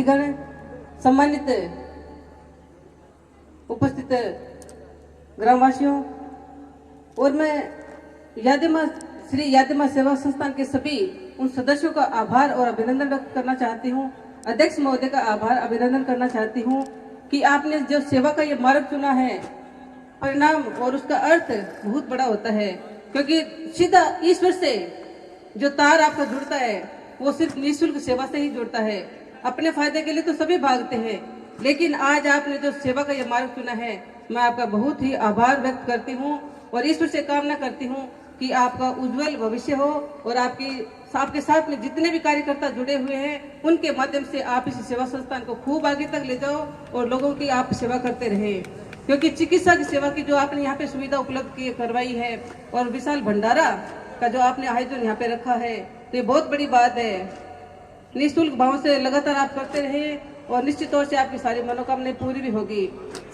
अधिकारीगण, सम्मानित उपस्थित ग्रामवासियों, और मैं श्री यादिमा सेवा संस्थान के सभी उन सदस्यों का आभार और अभिनंदन व्यक्त करना चाहती हूँ। अध्यक्ष महोदय का आभार अभिनंदन करना चाहती हूँ कि आपने जो सेवा का ये मार्ग चुना है, परिणाम और उसका अर्थ बहुत बड़ा होता है, क्योंकि सीधा ईश्वर से जो तार आपका जुड़ता है वो सिर्फ निःशुल्क सेवा से ही जुड़ता है। अपने फायदे के लिए तो सभी भागते हैं, लेकिन आज आपने जो सेवा का ये मार्ग चुना है, मैं आपका बहुत ही आभार व्यक्त करती हूँ और ईश्वर से कामना करती हूँ कि आपका उज्जवल भविष्य हो और आपके साथ में जितने भी कार्यकर्ता जुड़े हुए हैं उनके माध्यम से आप इस सेवा संस्थान को खूब आगे तक ले जाओ और लोगों की आप सेवा करते रहे, क्योंकि चिकित्सा की सेवा की जो आपने यहाँ पे सुविधा उपलब्ध करवाई है और विशाल भंडारा का जो आपने आयोजन यहाँ पे रखा है, तो ये बहुत बड़ी बात है। निःशुल्क भाव से लगातार आप करते रहे और निश्चित तौर से आपकी सारी मनोकामनाएं पूरी भी होगी।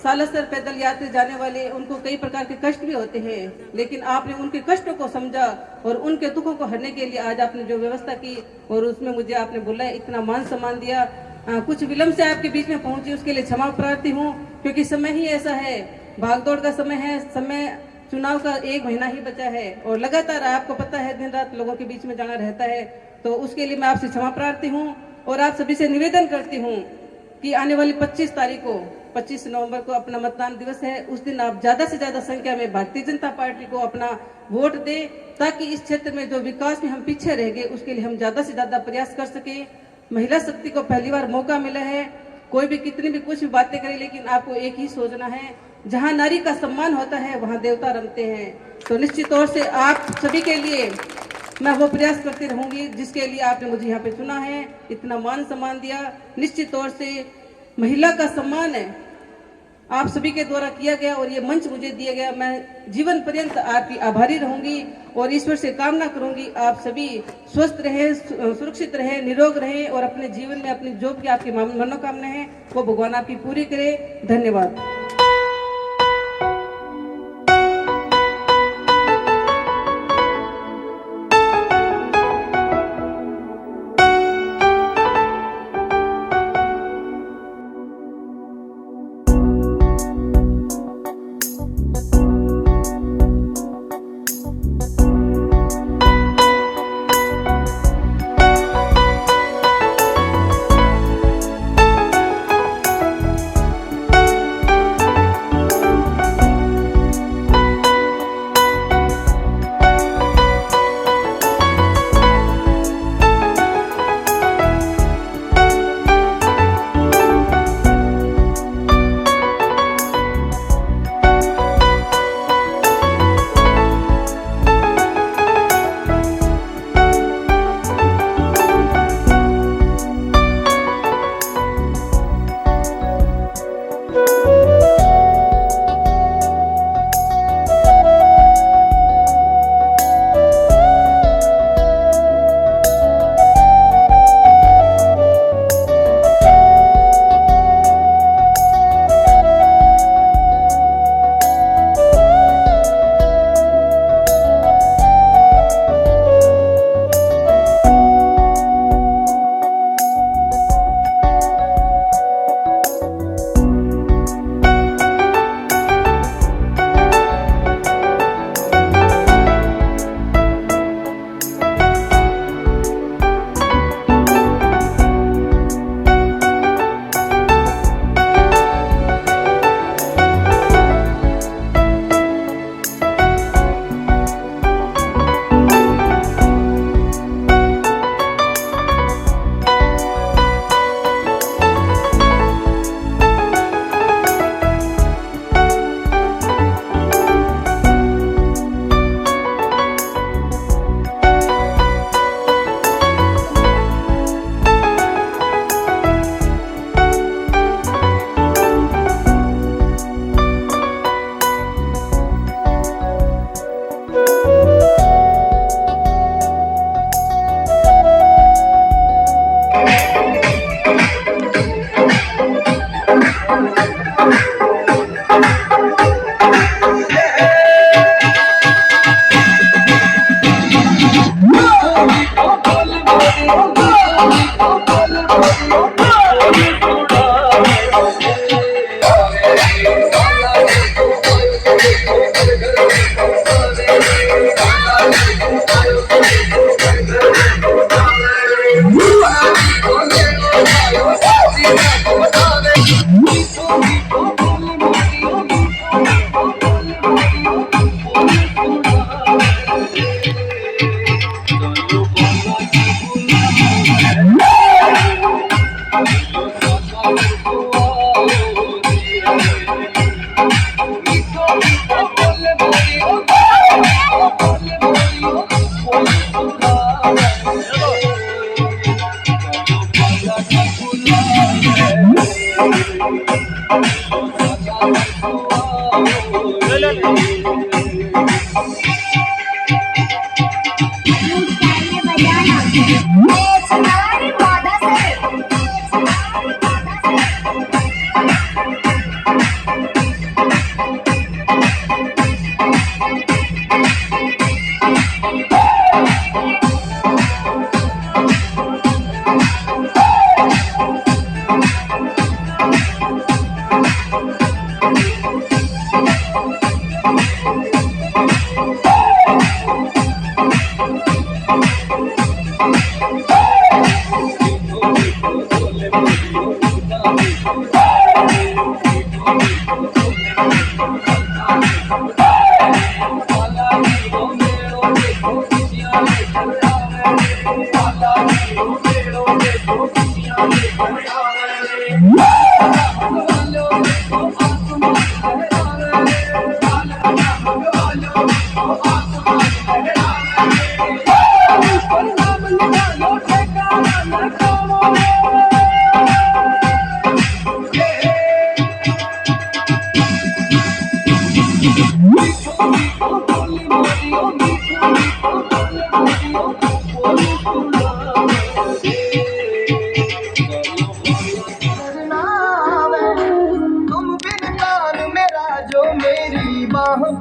सालासर पैदल यात्री जाने वाले उनको कई प्रकार के कष्ट भी होते हैं, लेकिन आपने उनके कष्टों को समझा और उनके दुखों को हरने के लिए आज आपने जो व्यवस्था की और उसमें मुझे आपने बुलाया, इतना मान सम्मान दिया। कुछ विलम्ब से आपके बीच में पहुंची, उसके लिए क्षमा प्रार्थी हूँ, क्योंकि समय ही ऐसा है, भागदौड़ का समय है, समय चुनाव का 1 महीना ही बचा है और लगातार आपको पता है दिन रात लोगों के बीच में जाना रहता है, तो उसके लिए मैं आपसे क्षमा प्रार्थी हूँ और आप सभी से निवेदन करती हूँ कि आने वाली 25 तारीख को 25 नवंबर को अपना मतदान दिवस है, उस दिन आप ज्यादा से ज्यादा संख्या में भारतीय जनता पार्टी को अपना वोट दें, ताकि इस क्षेत्र में जो विकास में हम पीछे रह गए उसके लिए हम ज्यादा से ज्यादा प्रयास कर सके। महिला शक्ति को पहली बार मौका मिला है, कोई भी कितनी भी कुछ भी बातें करे, लेकिन आपको एक ही सोचना है, जहाँ नारी का सम्मान होता है वहाँ देवता रमते हैं। तो निश्चित तौर से आप सभी के लिए मैं वो प्रयास करती रहूंगी जिसके लिए आपने मुझे यहाँ पे चुना है, इतना मान सम्मान दिया। निश्चित तौर से महिला का सम्मान है आप सभी के द्वारा किया गया और ये मंच मुझे दिया गया, मैं जीवन पर्यंत आपकी आभारी रहूंगी और ईश्वर से कामना करूंगी आप सभी स्वस्थ रहे, सुरक्षित रहे, निरोग रहे और अपने जीवन में अपनी जो भी आपकी मनोकामनाएं हैं वो भगवान आपकी पूरी करे। धन्यवाद।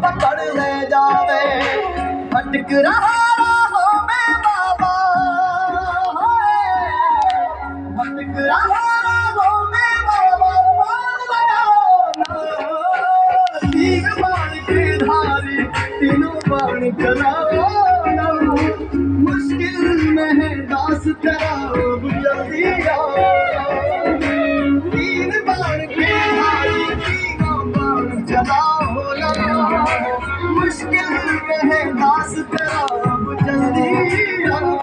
पकड़ ले जावे भटक रहा हो मैं बाबा, भटक रहा हो मैं बाबा, तीन बाण के धारी तीनों बाण चलाओ, मुश्किल में है दास तेरा जल्दी आओ, तीन बाण के धारी तीनों बाण चलाओ, मुश्किल में है दास तेरा जल्दी आओ।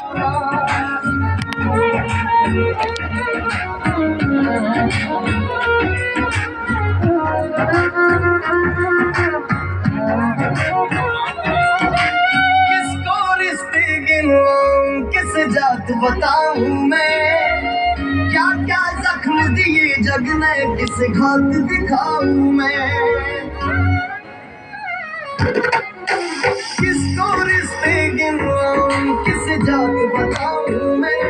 किसको रिश्ते गिनवाऊं किस जात बताऊं मैं, क्या क्या जख्म दिए जग ने किस घात दिखाऊं मैं, किसको रिश्ते गिनवाऊं किस जात बताऊं मैं,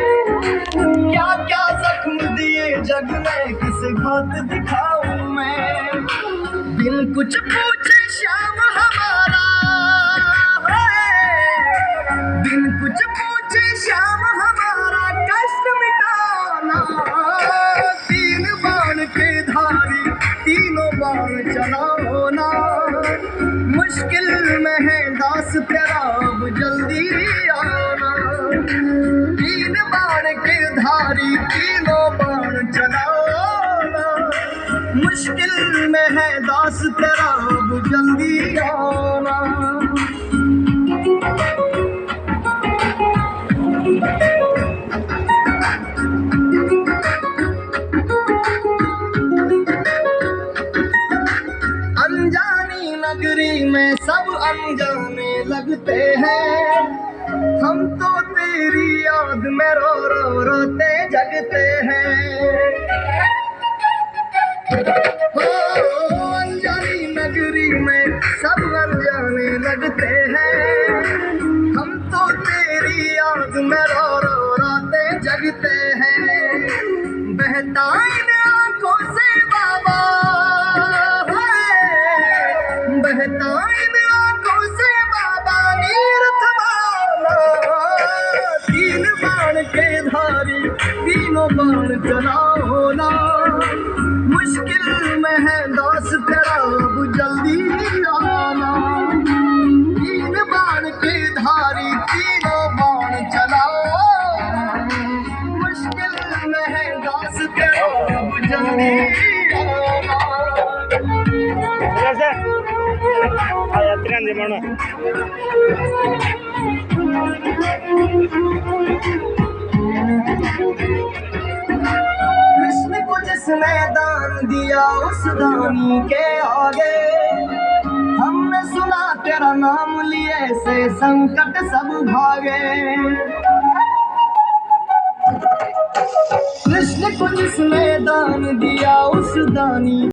क्या क्या जख्म दिए जग ने किस घात दिखाऊं मैं, बिन कुछ पूछे श्याम हमारा है, बिन कुछ पूछे श्याम हमारा कष्ट मिटाना, तीन बाण के धारी तीनों बाण चलाओ ना, मुश्किल में है दास तेरा अब जल्दी आना, तीन बाण के धारी तीनों बाण चलाओ ना, मुश्किल में है दास तेरा अब जल्दी आना। अनजानी नगरी में सब अनजाने लगते हैं, हम तो तेरी याद में रो रो रोते जगते हैं, अनजानी नगरी में सब अनजाने लगते हैं, हम तो तेरी याद में रो रो रोते जगते हैं, बहता इन आंखों से बाबा, बहता इन आंखों से बाबा नीर थमाना, तीन बाण के धारी तीनों बाण चलाओ ना, मुश्किल में है दास तेरा अब जल्दी आना, तीन बाण के धारी तीनों बाण चलाओ, मुश्किल में है दास तेरा अब जल्दी आना। कृष्ण को को जिसने दान दिया उस दानी के आगे हमने सुना तेरा नाम लिए से संकट सब भागे। कृष्ण को जिसने दान दिया उस दानी